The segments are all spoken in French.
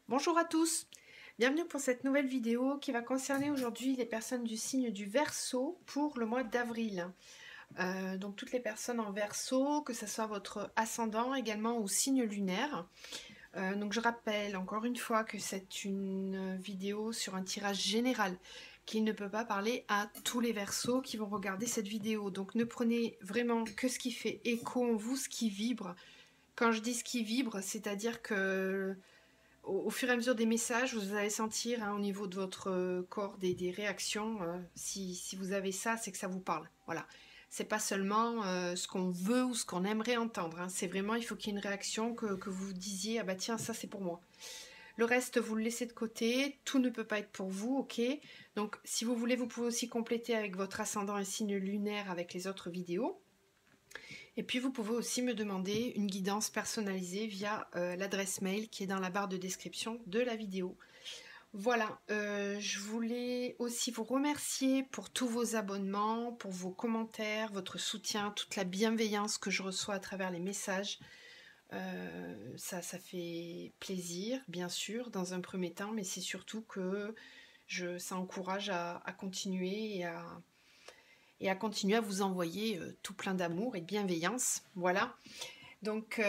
Bonjour à tous, bienvenue pour cette nouvelle vidéo qui va concerner aujourd'hui les personnes du signe du Verseau pour le mois d'avril. Donc toutes les personnes en Verseau, que ce soit votre ascendant également ou signe lunaire. Donc je rappelle encore une fois que c'est une vidéo sur un tirage général, qu'il ne peut pas parler à tous les Verseaux qui vont regarder cette vidéo. Donc ne prenez vraiment que ce qui fait écho en vous, ce qui vibre. Quand je dis ce qui vibre, c'est-à-dire que au fur et à mesure des messages, vous allez sentir au niveau de votre corps des réactions. Si vous avez ça, c'est que ça vous parle. Voilà. C'est pas seulement ce qu'on veut ou ce qu'on aimerait entendre. C'est vraiment, il faut qu'il y ait une réaction que vous disiez, ah bah tiens, ça c'est pour moi. Le reste, vous le laissez de côté. Tout ne peut pas être pour vous, ok? Donc, si vous voulez, vous pouvez aussi compléter avec votre ascendant et signe lunaire avec les autres vidéos. Et puis vous pouvez aussi me demander une guidance personnalisée via l'adresse mail qui est dans la barre de description de la vidéo. Voilà, je voulais aussi vous remercier pour tous vos abonnements, pour vos commentaires, votre soutien, toute la bienveillance que je reçois à travers les messages. Ça fait plaisir, bien sûr, dans un premier temps, mais c'est surtout que ça encourage à continuer et à continuer à vous envoyer tout plein d'amour et de bienveillance. Voilà. Donc,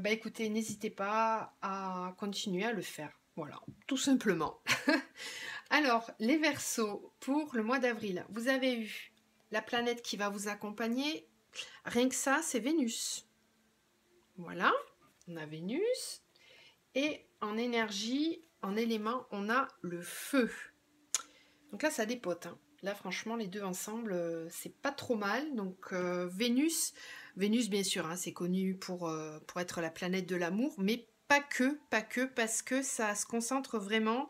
écoutez, n'hésitez pas à continuer à le faire. Voilà, tout simplement. Alors, les Verseaux, pour le mois d'avril, vous avez eu la planète qui va vous accompagner. Rien que ça, c'est Vénus. Voilà, on a Vénus. Et en énergie, en élément, on a le feu. Donc là, ça dépote. Là, franchement, les deux ensemble, c'est pas trop mal. Donc, Vénus, bien sûr, c'est connu pour être la planète de l'amour, mais pas que, parce que ça se concentre vraiment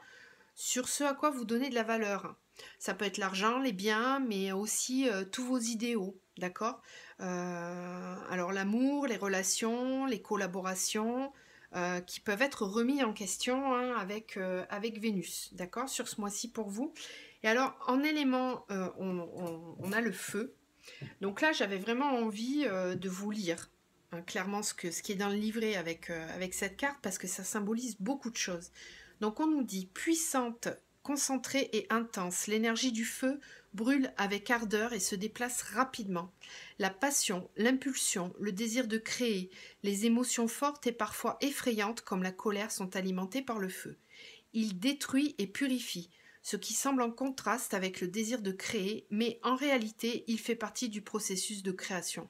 sur ce à quoi vous donnez de la valeur. Ça peut être l'argent, les biens, mais aussi tous vos idéaux, d'accord? Alors, l'amour, les relations, les collaborations, qui peuvent être remis en question avec Vénus, d'accord? Sur ce mois-ci pour vous. Et alors, en élément, on a le feu. Donc là, j'avais vraiment envie de vous lire clairement ce qui est dans le livret avec cette carte, parce que ça symbolise beaucoup de choses. Donc on nous dit puissante, concentrée et intense, l'énergie du feu brûle avec ardeur et se déplace rapidement. La passion, l'impulsion, le désir de créer, les émotions fortes et parfois effrayantes comme la colère sont alimentées par le feu. Il détruit et purifie, ce qui semble en contraste avec le désir de créer, mais en réalité, il fait partie du processus de création.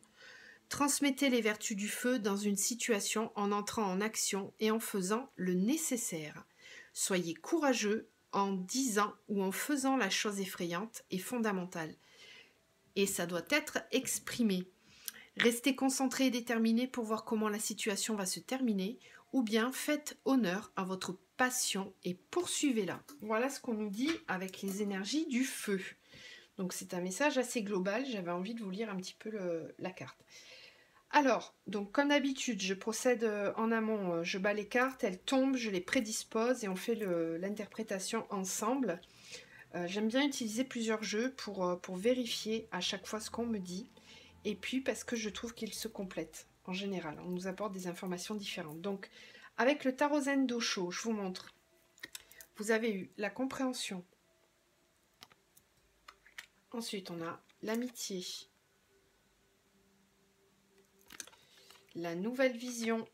Transmettez les vertus du feu dans une situation en entrant en action et en faisant le nécessaire. Soyez courageux en disant ou en faisant la chose effrayante et fondamentale. Et ça doit être exprimé. Restez concentré et déterminé pour voir comment la situation va se terminer, ou bien faites honneur à votre passion et poursuivez-la. Voilà ce qu'on nous dit avec les énergies du feu. Donc c'est un message assez global, j'avais envie de vous lire un petit peu la carte. Alors, donc comme d'habitude, je procède en amont, je bats les cartes, elles tombent, je les prédispose et on fait l'interprétation ensemble. J'aime bien utiliser plusieurs jeux pour vérifier à chaque fois ce qu'on me dit. Et puis parce que je trouve qu'ils se complètent en général. On nous apporte des informations différentes. Donc, avec le tarot Zen Dosho, je vous montre. Vous avez eu la compréhension. Ensuite, on a l'amitié. La nouvelle vision.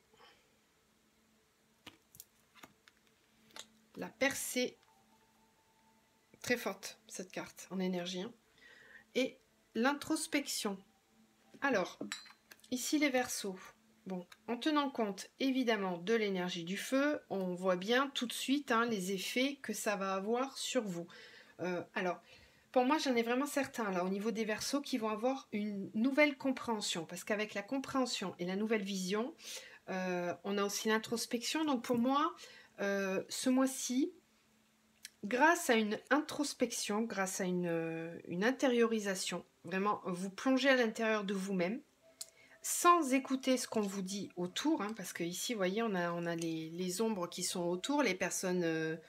La percée. Très forte, cette carte, en énergie. Et l'introspection. Alors, ici les Verseaux. Bon, en tenant compte évidemment de l'énergie du feu, on voit bien tout de suite les effets que ça va avoir sur vous. Alors, pour moi, j'en ai vraiment certains là au niveau des Verseaux qui vont avoir une nouvelle compréhension, parce qu'avec la compréhension et la nouvelle vision, on a aussi l'introspection. Donc pour moi, ce mois-ci, grâce à une introspection, grâce à une intériorisation, vraiment vous plongez à l'intérieur de vous-même, sans écouter ce qu'on vous dit autour, parce que ici, vous voyez, on a les ombres qui sont autour, les personnes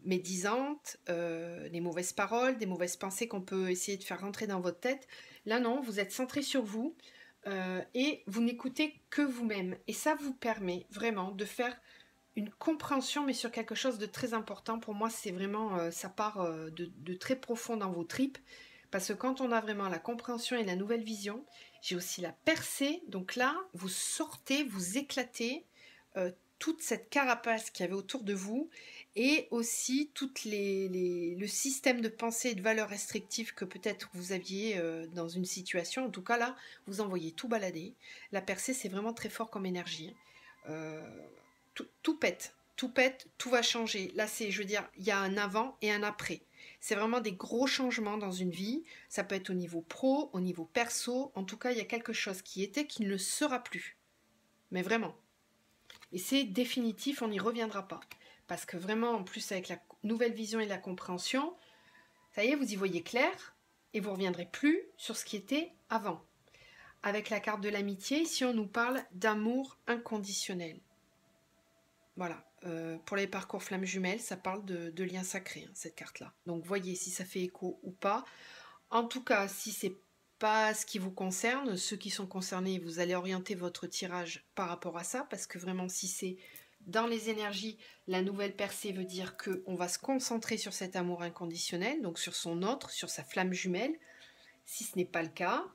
médisantes, les mauvaises paroles, des mauvaises pensées qu'on peut essayer de faire rentrer dans votre tête. Là, non, vous êtes centré sur vous et vous n'écoutez que vous-même. Et ça vous permet vraiment de faire une compréhension, mais sur quelque chose de très important. Pour moi, c'est vraiment, ça part de très profond dans vos tripes. Parce que quand on a vraiment la compréhension et la nouvelle vision, j'ai aussi la percée. Donc là, vous sortez, vous éclatez toute cette carapace qu'il y avait autour de vous et aussi le système de pensée et de valeurs restrictives que peut-être vous aviez dans une situation. En tout cas, là, vous envoyez tout balader. La percée, c'est vraiment très fort comme énergie. Tout pète, tout va changer. Là, je veux dire, il y a un avant et un après. C'est vraiment des gros changements dans une vie. Ça peut être au niveau pro, au niveau perso. En tout cas, il y a quelque chose qui était qui ne le sera plus. Mais vraiment. Et c'est définitif, on n'y reviendra pas. Parce que vraiment, en plus, avec la nouvelle vision et la compréhension, ça y est, vous y voyez clair et vous ne reviendrez plus sur ce qui était avant. Avec la carte de l'amitié, ici, on nous parle d'amour inconditionnel. Voilà, pour les parcours flammes jumelles, ça parle de lien sacré, hein, cette carte-là. Donc voyez si ça fait écho ou pas. En tout cas, si c'est pas ce qui vous concerne, ceux qui sont concernés, vous allez orienter votre tirage par rapport à ça, parce que vraiment, si c'est dans les énergies, la nouvelle percée veut dire qu'on va se concentrer sur cet amour inconditionnel, donc sur son autre, sur sa flamme jumelle. Si ce n'est pas le cas,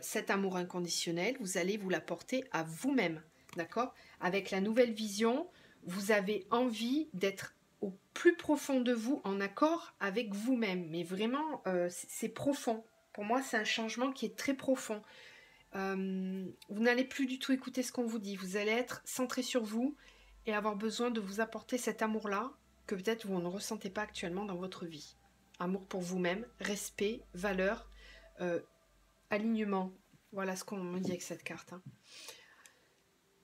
cet amour inconditionnel, vous allez vous l'apporter à vous-même, d'accord? Avec la nouvelle vision, vous avez envie d'être au plus profond de vous, en accord avec vous-même. Mais vraiment, c'est profond. Pour moi, c'est un changement qui est très profond. Vous n'allez plus du tout écouter ce qu'on vous dit. Vous allez être centré sur vous et avoir besoin de vous apporter cet amour-là que peut-être vous ne ressentez pas actuellement dans votre vie. Amour pour vous-même, respect, valeur, alignement. Voilà ce qu'on me dit avec cette carte. Hein.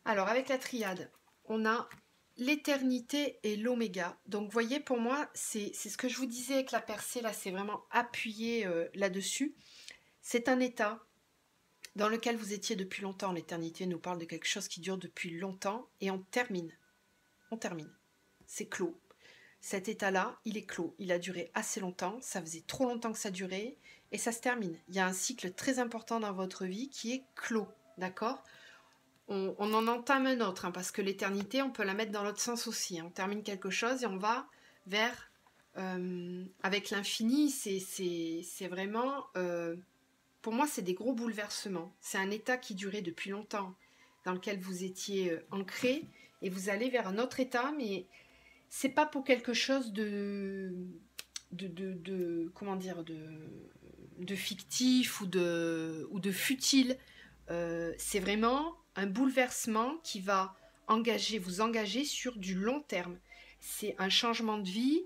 Alors, avec la triade, on a l'éternité et l'oméga. Donc, vous voyez, pour moi, c'est ce que je vous disais avec la percée, là, c'est vraiment appuyé là-dessus. C'est un état dans lequel vous étiez depuis longtemps. L'éternité nous parle de quelque chose qui dure depuis longtemps et on termine. On termine. C'est clos. Cet état-là, il est clos. Il a duré assez longtemps. Ça faisait trop longtemps que ça durait et ça se termine. Il y a un cycle très important dans votre vie qui est clos. D'accord ? On en entame un autre, hein, parce que l'éternité, on peut la mettre dans l'autre sens aussi. Hein. On termine quelque chose et on va vers... avec l'infini, c'est vraiment... pour moi, c'est des gros bouleversements. C'est un état qui durait depuis longtemps, dans lequel vous étiez ancré, et vous allez vers un autre état, mais c'est pas pour quelque chose comment dire, de fictif ou de futile. C'est vraiment un bouleversement qui va vous engager sur du long terme. C'est un changement de vie,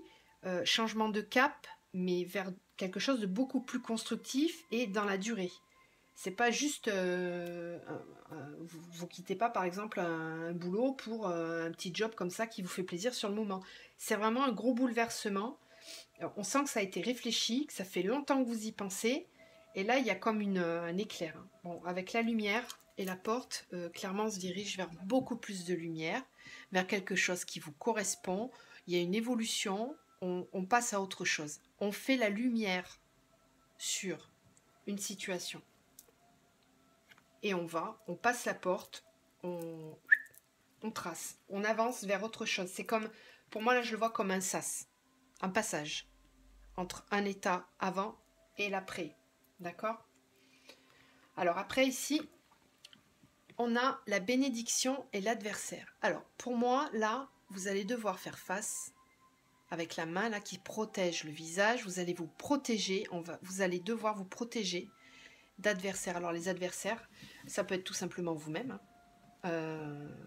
changement de cap, mais vers quelque chose de beaucoup plus constructif et dans la durée. C'est pas juste vous quittez pas par exemple un boulot pour un petit job comme ça qui vous fait plaisir sur le moment. C'est vraiment un gros bouleversement. Alors, on sent que ça a été réfléchi, que ça fait longtemps que vous y pensez. Et là, il y a comme un éclair. Bon, avec la lumière et la porte, clairement, on se dirige vers beaucoup plus de lumière, vers quelque chose qui vous correspond. Il y a une évolution, on passe à autre chose. On fait la lumière sur une situation. Et on passe la porte, on trace, on avance vers autre chose. C'est comme, pour moi, là, je le vois comme un sas, un passage entre un état avant et l'après. D'accord ? Alors après ici, on a la bénédiction et l'adversaire. Alors pour moi, là, vous allez devoir faire face avec la main là qui protège le visage. Vous allez vous protéger, vous allez devoir vous protéger d'adversaires. Alors les adversaires, ça peut être tout simplement vous-même.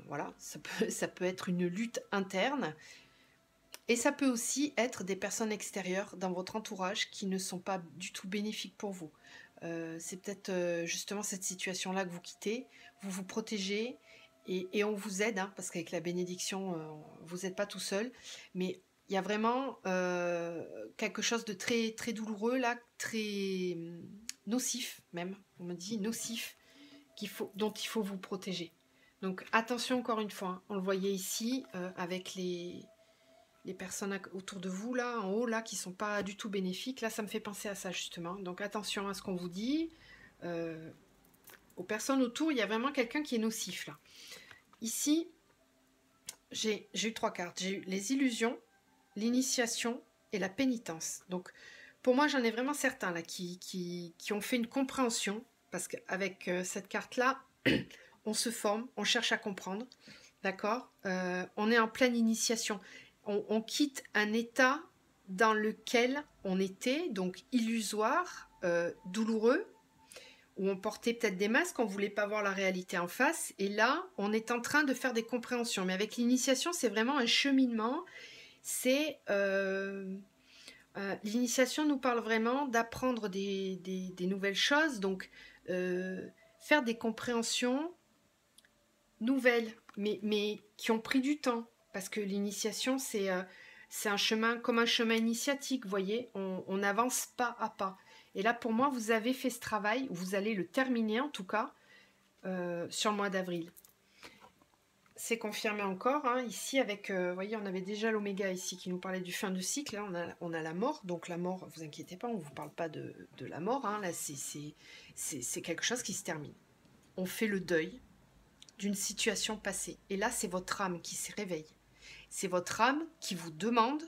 Voilà, ça peut être une lutte interne. Et ça peut aussi être des personnes extérieures dans votre entourage qui ne sont pas du tout bénéfiques pour vous. C'est peut-être justement cette situation-là que vous quittez, vous vous protégez et on vous aide, hein, parce qu'avec la bénédiction, vous n'êtes pas tout seul. Mais il y a vraiment quelque chose de très, très douloureux là, très nocif même, on me dit nocif, dont il faut vous protéger. Donc attention encore une fois, hein, on le voyait ici avec les personnes autour de vous, là, en haut, là, qui sont pas du tout bénéfiques. Là, ça me fait penser à ça, justement. Donc, attention à ce qu'on vous dit. Aux personnes autour, il y a vraiment quelqu'un qui est nocif, là. Ici, j'ai eu 3 cartes. J'ai eu les illusions, l'initiation et la pénitence. Donc, pour moi, j'en ai vraiment certains là qui ont fait une compréhension, parce qu'avec cette carte-là, on se forme, on cherche à comprendre, d'accord. On est en pleine initiation. On quitte un état dans lequel on était, donc illusoire, douloureux, où on portait peut-être des masques, on ne voulait pas voir la réalité en face, et là, on est en train de faire des compréhensions. Mais avec l'initiation, c'est vraiment un cheminement. C'est l'initiation nous parle vraiment d'apprendre des nouvelles choses, donc faire des compréhensions nouvelles, mais qui ont pris du temps, parce que l'initiation, c'est un chemin comme un chemin initiatique, vous voyez, on avance pas à pas. Et là, pour moi, vous avez fait ce travail, vous allez le terminer en tout cas sur le mois d'avril. C'est confirmé encore, hein, ici avec, vous voyez, on avait déjà l'oméga ici qui nous parlait du fin de cycle, là on a la mort, donc la mort, vous inquiétez pas, on ne vous parle pas de la mort, hein, là c'est quelque chose qui se termine. On fait le deuil d'une situation passée, et là c'est votre âme qui se réveille. C'est votre âme qui vous demande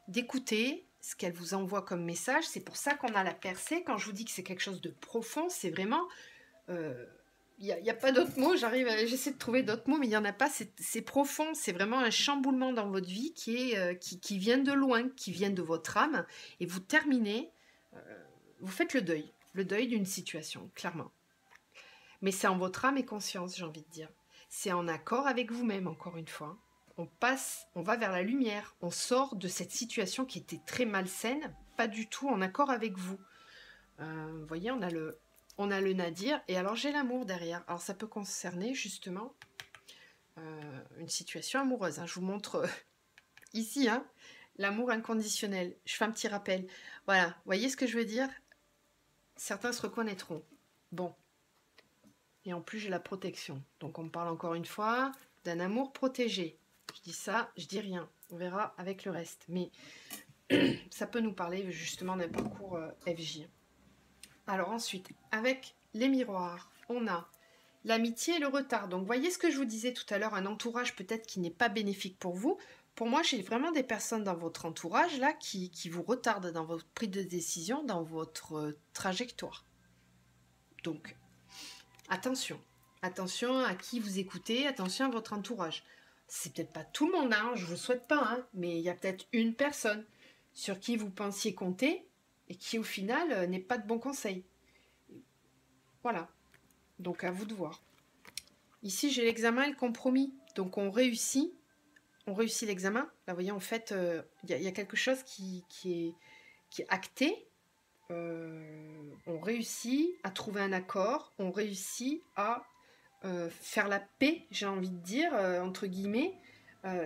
d'écouter ce qu'elle vous envoie comme message, c'est pour ça qu'on a la percée. Quand je vous dis que c'est quelque chose de profond, c'est vraiment... il n'y a pas d'autres mots, j'essaie de trouver d'autres mots, mais il n'y en a pas, c'est profond, c'est vraiment un chamboulement dans votre vie qui vient de loin, qui vient de votre âme, et vous terminez, vous faites le deuil d'une situation, clairement. Mais c'est en votre âme et conscience, j'ai envie de dire. C'est en accord avec vous-même, encore une fois. On va vers la lumière, on sort de cette situation qui était très malsaine, pas du tout en accord avec vous. Vous voyez, on a le nadir, et alors j'ai l'amour derrière. Alors ça peut concerner justement une situation amoureuse. Hein. Je vous montre ici, hein, l'amour inconditionnel. Je fais un petit rappel. Voilà, vous voyez ce que je veux dire? Certains se reconnaîtront. Bon. Et en plus, j'ai la protection. Donc on me parle encore une fois d'un amour protégé. Je dis ça, je dis rien. On verra avec le reste. Mais ça peut nous parler justement d'un parcours FJ. Alors ensuite, avec les miroirs, on a l'amitié et le retard. Donc voyez ce que je vous disais tout à l'heure, un entourage peut-être qui n'est pas bénéfique pour vous. Pour moi, j'ai vraiment des personnes dans votre entourage là qui vous retardent dans votre prise de décision, dans votre trajectoire. Donc, attention. Attention à qui vous écoutez, attention à votre entourage. C'est peut-être pas tout le monde, hein, je ne vous le souhaite pas, hein, mais il y a peut-être une personne sur qui vous pensiez compter et qui au final n'est pas de bon conseil. Voilà, donc à vous de voir. Ici j'ai l'examen et le compromis, donc on réussit l'examen. Là vous voyez en fait il y a quelque chose qui est acté. On réussit à trouver un accord, on réussit à faire la paix, j'ai envie de dire, entre guillemets.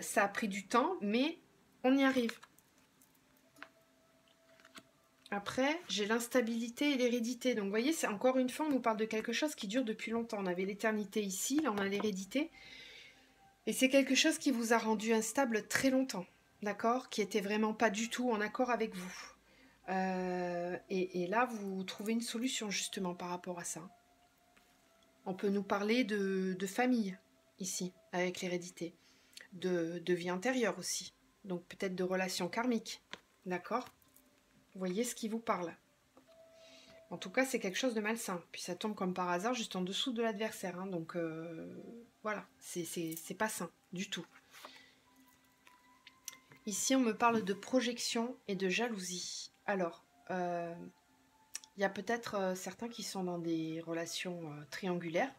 Ça a pris du temps, mais on y arrive. Après, j'ai l'instabilité et l'hérédité. Donc, vous voyez, c'est encore une fois, on nous parle de quelque chose qui dure depuis longtemps. On avait l'éternité ici, là, on a l'hérédité. Et c'est quelque chose qui vous a rendu instable très longtemps, d'accord? Qui était vraiment pas du tout en accord avec vous. Et là, vous trouvez une solution, justement, par rapport à ça. On peut nous parler de famille, ici, avec l'hérédité. De vie antérieure aussi. Donc, peut-être de relations karmiques, d'accord? Vous voyez ce qui vous parle. En tout cas, c'est quelque chose de malsain. Puis ça tombe comme par hasard juste en dessous de l'adversaire. Hein. Donc voilà, c'est pas sain du tout. Ici, on me parle de projection et de jalousie. Alors, il y a peut-être certains qui sont dans des relations triangulaires.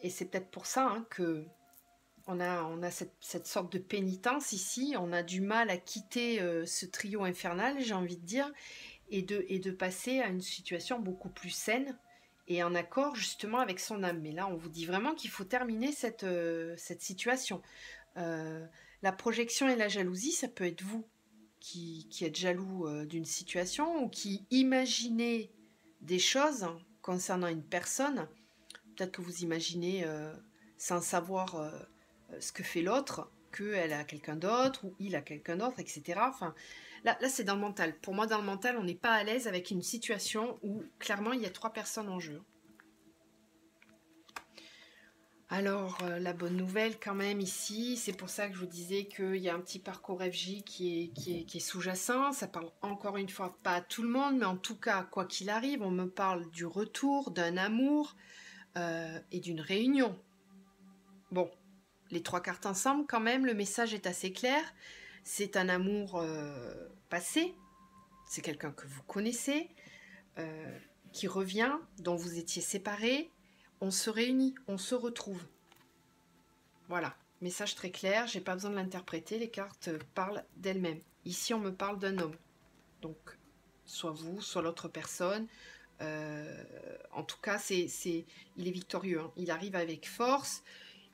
Et c'est peut-être pour ça hein, que on a cette sorte de pénitence ici. On a du mal à quitter ce trio infernal, j'ai envie de dire. Et de passer à une situation beaucoup plus saine et en accord justement avec son âme. Mais là, on vous dit vraiment qu'il faut terminer cette situation. La projection et la jalousie, ça peut être vous qui êtes jaloux d'une situation ou qui imaginez des choses concernant une personne. Peut-être que vous imaginez sans savoir ce que fait l'autre, qu'elle a quelqu'un d'autre ou il a quelqu'un d'autre, etc. Enfin, là c'est dans le mental. Pour moi, dans le mental, on n'est pas à l'aise avec une situation où, clairement, il y a 3 personnes en jeu. Alors, la bonne nouvelle quand même ici, c'est pour ça que je vous disais qu'il y a un petit parcours FJ qui est sous-jacent. Ça parle encore une fois pas à tout le monde, mais en tout cas, quoi qu'il arrive, on me parle du retour, d'un amour et d'une réunion. Bon, les 3 cartes ensemble, quand même, le message est assez clair. C'est un amour passé, c'est quelqu'un que vous connaissez, qui revient, dont vous étiez séparés. On se réunit, on se retrouve. Voilà, message très clair, j'ai pas besoin de l'interpréter, les cartes parlent d'elles-mêmes. Ici, on me parle d'un homme. Donc, soit vous, soit l'autre personne. En tout cas, il est victorieux, hein. Il arrive avec force.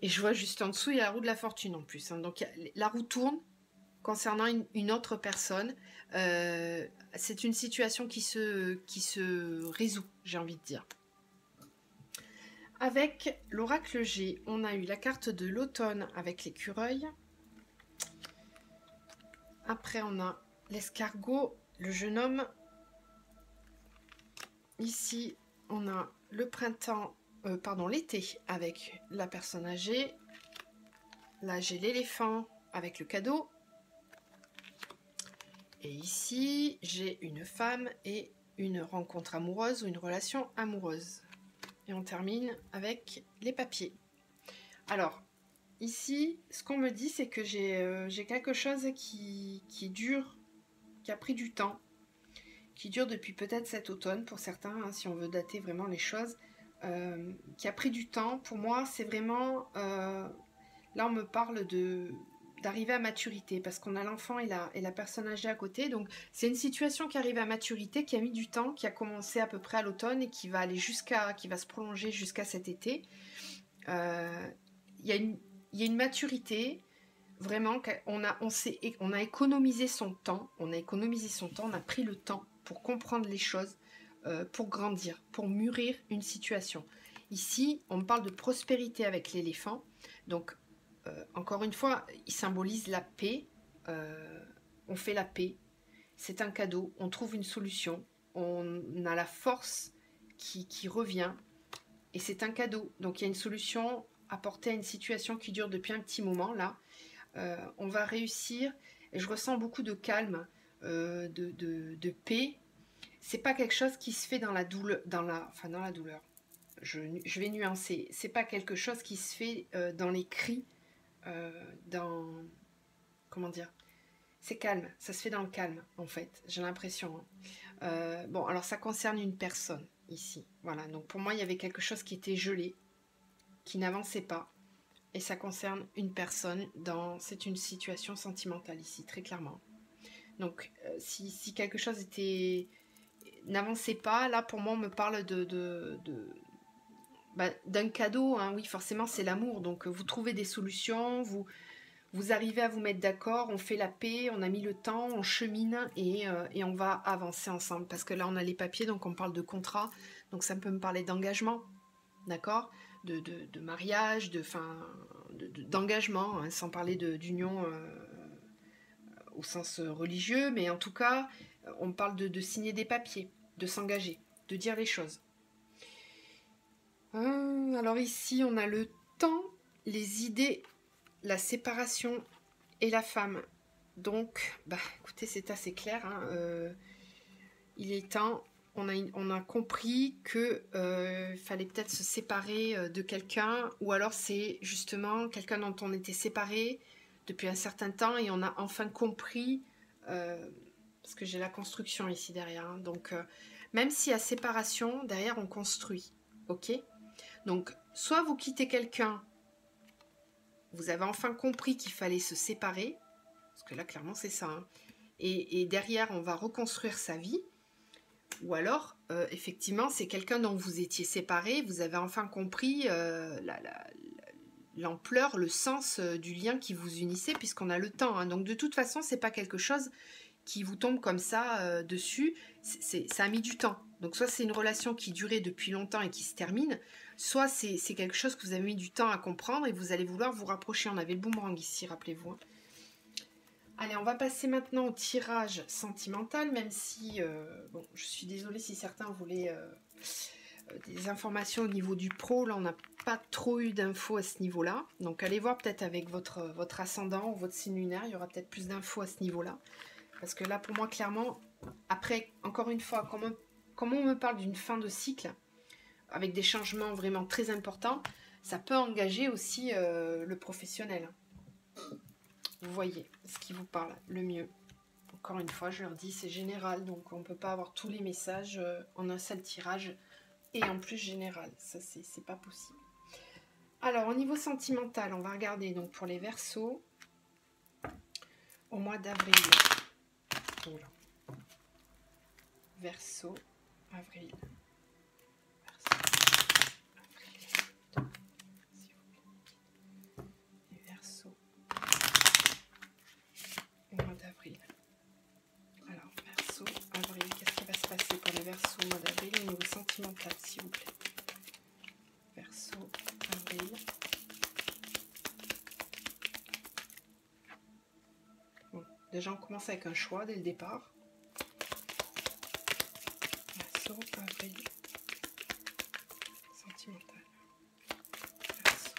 Et je vois juste en dessous, il y a la roue de la fortune en plus, hein. Donc, la roue tourne concernant une autre personne. C'est une situation qui se résout, j'ai envie de dire. Avec l'oracle G, on a eu la carte de l'automne avec l'écureuil. Après, on a l'escargot, le jeune homme. Ici, on a le printemps, l'été avec la personne âgée. Là, j'ai l'éléphant avec le cadeau. Et ici, j'ai une femme et une rencontre amoureuse ou une relation amoureuse. Et on termine avec les papiers. Alors, ici, ce qu'on me dit, c'est que j'ai quelque chose qui dure, qui a pris du temps, qui dure depuis peut-être cet automne pour certains, hein, si on veut dater vraiment les choses, qui a pris du temps. Pour moi, c'est vraiment... là, on me parle d'arriver à maturité, parce qu'on a l'enfant et la personne âgée à côté. Donc, c'est une situation qui arrive à maturité, qui a mis du temps, qui a commencé à peu près à l'automne et qui va aller qui va se prolonger jusqu'à cet été. Il y a une maturité, vraiment, on a économisé son temps, on a pris le temps pour comprendre les choses, pour grandir, pour mûrir une situation. Ici, on me parle de prospérité avec l'éléphant, donc encore une fois, il symbolise la paix, on fait la paix, c'est un cadeau, on trouve une solution, on a la force qui revient, et c'est un cadeau, donc il y a une solution apportée à une situation qui dure depuis un petit moment, là, on va réussir, et je ressens beaucoup de calme, de paix. C'est pas quelque chose qui se fait dans la douleur, dans la douleur. Je vais nuancer. C'est pas quelque chose qui se fait dans les cris, dans comment dire. C'est calme. Ça se fait dans le calme en fait. J'ai l'impression. Hein. Bon, alors ça concerne une personne ici. Voilà. Donc pour moi, il y avait quelque chose qui était gelé, qui n'avançait pas. Et ça concerne une personne c'est une situation sentimentale ici, très clairement. Donc, si quelque chose n'avançait pas, là, pour moi, on me parle d'un cadeau, hein. Oui, forcément, c'est l'amour. Donc, vous trouvez des solutions, vous arrivez à vous mettre d'accord, on fait la paix, on a mis le temps, on chemine et on va avancer ensemble. Parce que là, on a les papiers, donc on parle de contrat. Donc, ça peut me parler d'engagement, d'accord, de mariage, d'engagement, hein, sans parler d'union au sens religieux, mais en tout cas, on parle de signer des papiers, de s'engager, de dire les choses. Alors ici, on a le temps, les idées, la séparation et la femme. Donc, écoutez, c'est assez clair. Hein, il est temps. On a compris que fallait peut-être se séparer de quelqu'un, ou alors c'est justement quelqu'un dont on était séparé depuis un certain temps et on a enfin compris, parce que j'ai la construction ici derrière. Hein, donc, même s'il y a séparation, derrière on construit. Ok ? Donc, soit vous quittez quelqu'un, vous avez enfin compris qu'il fallait se séparer, parce que là, clairement, c'est ça. Hein, et derrière, on va reconstruire sa vie. Ou alors, effectivement, c'est quelqu'un dont vous étiez séparé, vous avez enfin compris l'ampleur, le sens du lien qui vous unissait, puisqu'on a le temps. Hein. Donc, de toute façon, c'est pas quelque chose qui vous tombe comme ça dessus. Ça a mis du temps. Donc, soit c'est une relation qui durait depuis longtemps et qui se termine, soit c'est quelque chose que vous avez mis du temps à comprendre et vous allez vouloir vous rapprocher. On avait le boomerang ici, rappelez-vous. Hein. Allez, on va passer maintenant au tirage sentimental, même si, bon, je suis désolée si certains voulaient des informations au niveau du pro. Là, on n'a pas trop eu d'infos à ce niveau-là. Donc, allez voir peut-être avec votre ascendant ou votre signe lunaire. Il y aura peut-être plus d'infos à ce niveau-là. Parce que là, pour moi, clairement, après, encore une fois, comment on me parle d'une fin de cycle, avec des changements vraiment très importants, ça peut engager aussi le professionnel. Vous voyez ce qui vous parle le mieux. Encore une fois, je leur dis, c'est général, donc on ne peut pas avoir tous les messages en un seul tirage, et en plus général, ça c'est pas possible. Alors, au niveau sentimental, on va regarder donc pour les Verseaux, au mois d'avril. Voilà. Verseau, avril. Les Verseaux, au mois d'avril. Alors, Verseau, avril, qu'est-ce qui va se passer pour les Verseaux au mois d'avril au niveau sentimental, s'il vous plaît? Verseau, avril. Bon, déjà, on commence avec un choix dès le départ. Verseau, avril. Sentimental. Verseau.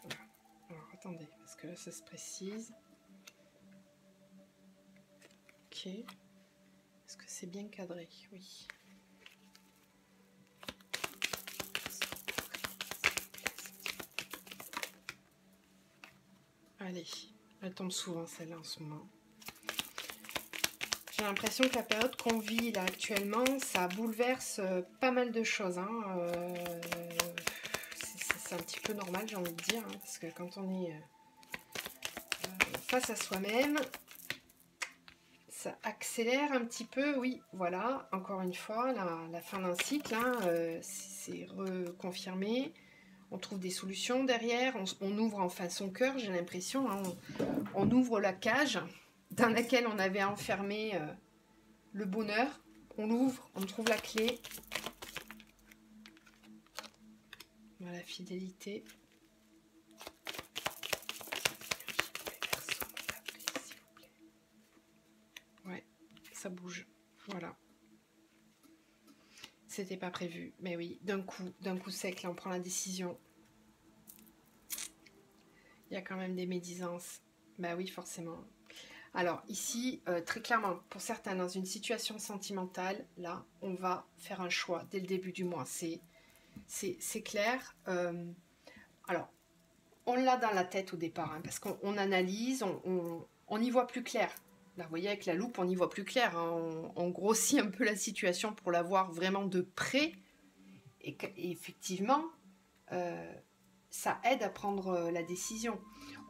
Voilà. Alors, attendez, parce que là, ça se précise. Ok. Est-ce que c'est bien cadré? Oui. Allez, elle tombe souvent celle-là en ce moment. J'ai l'impression que la période qu'on vit là actuellement, ça bouleverse pas mal de choses. Hein. C'est un petit peu normal, j'ai envie de dire, hein, parce que quand on est face à soi-même, ça accélère un petit peu. Oui, voilà, encore une fois, la fin d'un cycle, hein, c'est reconfirmé. On trouve des solutions derrière, on ouvre enfin son cœur, j'ai l'impression, hein, on ouvre la cage dans laquelle on avait enfermé le bonheur, on l'ouvre, on trouve la clé. Voilà, fidélité. Ouais, ça bouge, voilà. C'était pas prévu, mais oui, d'un coup sec, là on prend la décision. Il y a quand même des médisances. Bah oui, forcément. Alors ici, très clairement, pour certains, dans une situation sentimentale, là, on va faire un choix dès le début du mois. C'est clair. Alors, on l'a dans la tête au départ, hein, parce qu'on analyse, on y voit plus clair. Là, vous voyez, avec la loupe, on y voit plus clair. Hein, on grossit un peu la situation pour la voir vraiment de près. Et effectivement, ça aide à prendre la décision.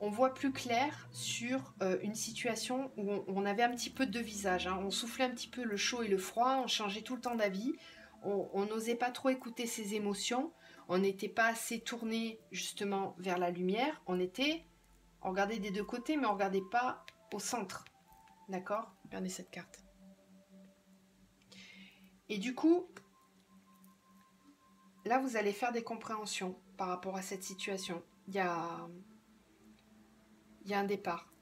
On voit plus clair sur une situation où on avait un petit peu de visage. Hein. On soufflait un petit peu le chaud et le froid, on changeait tout le temps d'avis. On n'osait pas trop écouter ses émotions. On n'était pas assez tourné justement vers la lumière. On regardait des deux côtés, mais on ne regardait pas au centre. D'accord? Regardez cette carte. Et du coup, là, vous allez faire des compréhensions par rapport à cette situation. Il y a un départ.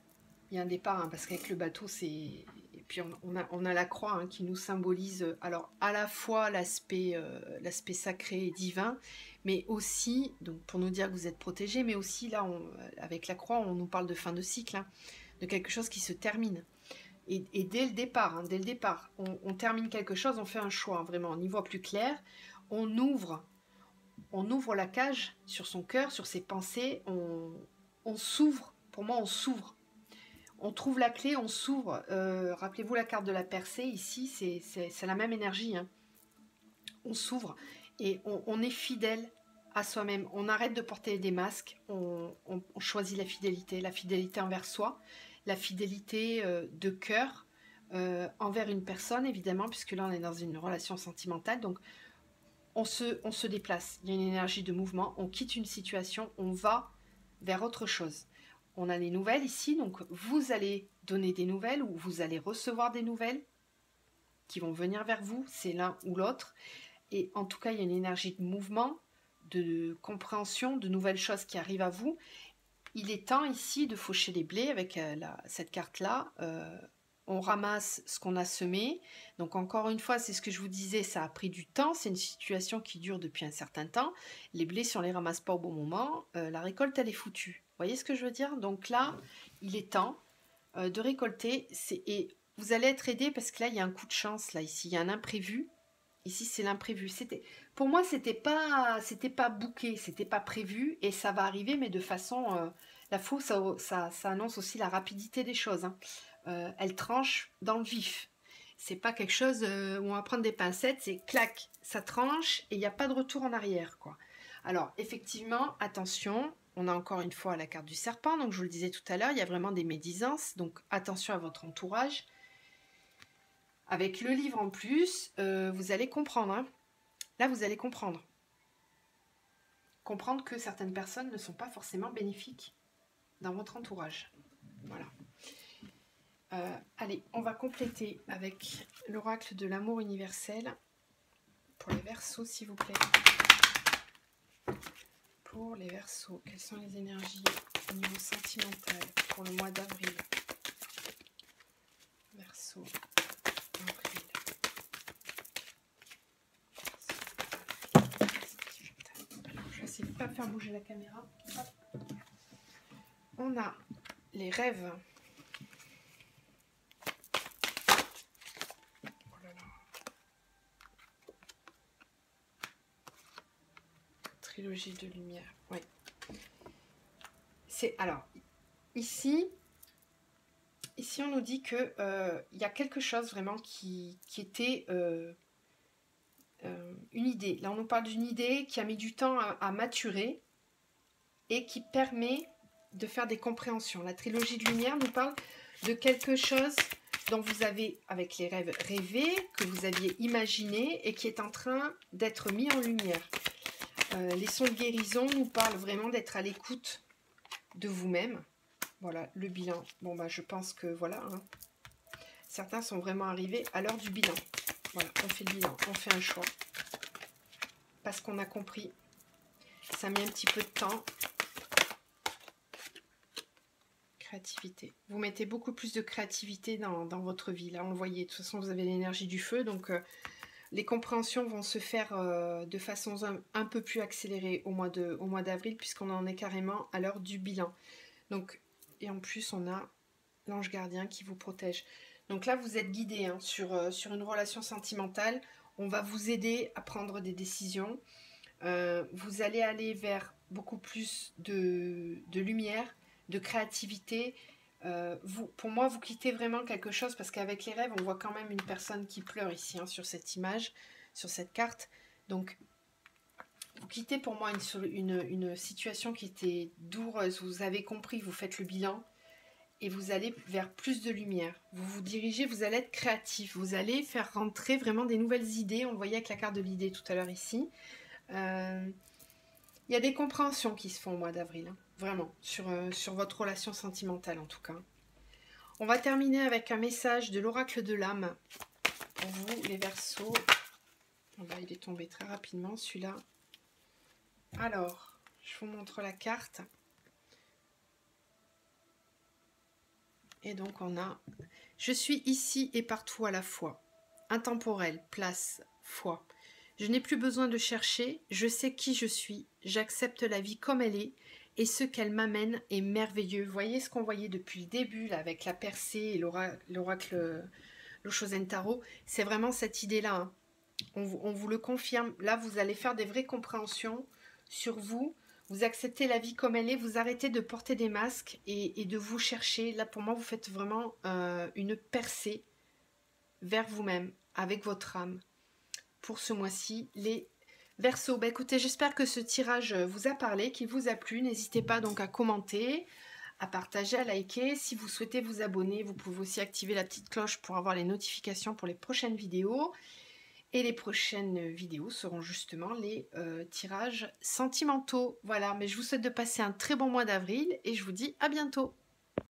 Il y a un départ, hein, parce qu'avec le bateau, c'est... Et puis on a la croix, hein, qui nous symbolise, alors à la fois l'aspect sacré et divin, mais aussi, donc pour nous dire que vous êtes protégés, mais aussi là, avec la croix, on nous parle de fin de cycle, hein, de quelque chose qui se termine. Et dès le départ, hein, on termine quelque chose, on fait un choix, hein, vraiment, on y voit plus clair, on ouvre la cage sur son cœur, sur ses pensées, on s'ouvre, pour moi on s'ouvre. On trouve la clé, on s'ouvre. Rappelez-vous la carte de la percée, ici, c'est la même énergie. Hein. On s'ouvre et on est fidèle à soi-même. On arrête de porter des masques, on choisit la fidélité envers soi, la fidélité de cœur envers une personne, évidemment, puisque là, on est dans une relation sentimentale. Donc, on se déplace. Il y a une énergie de mouvement. On quitte une situation, on va vers autre chose. On a les nouvelles ici, donc vous allez donner des nouvelles ou vous allez recevoir des nouvelles qui vont venir vers vous, c'est l'un ou l'autre. Et en tout cas, il y a une énergie de mouvement, de compréhension, de nouvelles choses qui arrivent à vous. Il est temps ici de faucher les blés avec cette carte-là. on ramasse ce qu'on a semé. Donc encore une fois, c'est ce que je vous disais, ça a pris du temps, c'est une situation qui dure depuis un certain temps. Les blés, si on ne les ramasse pas au bon moment, la récolte, elle est foutue. Vous voyez ce que je veux dire? Donc là, il est temps de récolter. Et vous allez être aidé parce que là, il y a un coup de chance, là, ici, il y a un imprévu. Ici, c'est l'imprévu. Pour moi, c'était pas booké, c'était pas prévu, et ça va arriver, mais de façon... la faux, ça annonce aussi la rapidité des choses. Hein. Elle tranche dans le vif. C'est pas quelque chose où on va prendre des pincettes, c'est clac, ça tranche, et il n'y a pas de retour en arrière, quoi. Alors, effectivement, attention, on a encore une fois la carte du serpent, donc je vous le disais tout à l'heure, il y a vraiment des médisances, donc attention à votre entourage. Avec le livre en plus, vous allez comprendre. Hein. Là, vous allez comprendre. Comprendre que certaines personnes ne sont pas forcément bénéfiques dans votre entourage. Voilà. Allez, on va compléter avec l'oracle de l'amour universel. Pour les Verseaux, s'il vous plaît. Pour les Verseaux, quelles sont les énergies au niveau sentimental pour le mois d'avril? Verseau, avril. Alors, je vais essayer de ne pas faire bouger la caméra. Hop. On a les rêves. Oh là là. Trilogie de lumière. Oui. C'est alors ici on nous dit que y a quelque chose vraiment qui était une idée. Là, on nous parle d'une idée qui a mis du temps à maturer et qui permet de faire des compréhensions. La trilogie de lumière nous parle de quelque chose dont vous avez, avec les rêves, rêvé, que vous aviez imaginé et qui est en train d'être mis en lumière. Les sons de guérison nous parlent vraiment d'être à l'écoute de vous-même. Voilà, le bilan. Bon, bah, je pense que voilà. Hein. Certains sont vraiment arrivés à l'heure du bilan. Voilà, on fait le bilan, on fait un choix. Parce qu'on a compris. Ça a mis un petit peu de temps. Créativité. Vous mettez beaucoup plus de créativité dans votre vie. Là, on le voyait. De toute façon, vous avez l'énergie du feu. Donc, les compréhensions vont se faire de façon un peu plus accélérée au mois d'avril, puisqu'on en est carrément à l'heure du bilan. Donc, et en plus, on a l'ange gardien qui vous protège. Donc là, vous êtes guidé hein, sur une relation sentimentale. On va vous aider à prendre des décisions. Vous allez aller vers beaucoup plus de lumière, de créativité. Pour moi, vous quittez vraiment quelque chose parce qu'avec les rêves, on voit quand même une personne qui pleure ici hein, sur cette image, sur cette carte. Donc, vous quittez pour moi une situation qui était douloureuse. Vous avez compris, vous faites le bilan et vous allez vers plus de lumière. Vous vous dirigez, vous allez être créatif. Vous allez faire rentrer vraiment des nouvelles idées. On le voyait avec la carte de l'idée tout à l'heure ici. Il y a des compréhensions qui se font au mois d'avril. Hein, vraiment, sur votre relation sentimentale en tout cas. On va terminer avec un message de l'oracle de l'âme. Pour vous, les Verseaux. Oh bah, il est tombé très rapidement celui-là. Alors, je vous montre la carte. Et donc on a « Je suis ici et partout à la fois. Intemporel, place, foi. Je n'ai plus besoin de chercher, je sais qui je suis. J'accepte la vie comme elle est et ce qu'elle m'amène est merveilleux. » Vous voyez ce qu'on voyait depuis le début là, avec la percée et l'oracle Loshozen Tarot. C'est vraiment cette idée-là. Hein. On vous le confirme. Là, vous allez faire des vraies compréhensions sur vous. Vous acceptez la vie comme elle est, vous arrêtez de porter des masques et de vous chercher. Là, pour moi, vous faites vraiment une percée vers vous-même, avec votre âme. Pour ce mois-ci, les Verseaux. Bah, écoutez, j'espère que ce tirage vous a parlé, qu'il vous a plu. N'hésitez pas donc à commenter, à partager, à liker. Si vous souhaitez vous abonner, vous pouvez aussi activer la petite cloche pour avoir les notifications pour les prochaines vidéos. Et les prochaines vidéos seront justement les tirages sentimentaux. Voilà, mais je vous souhaite de passer un très bon mois d'avril et je vous dis à bientôt.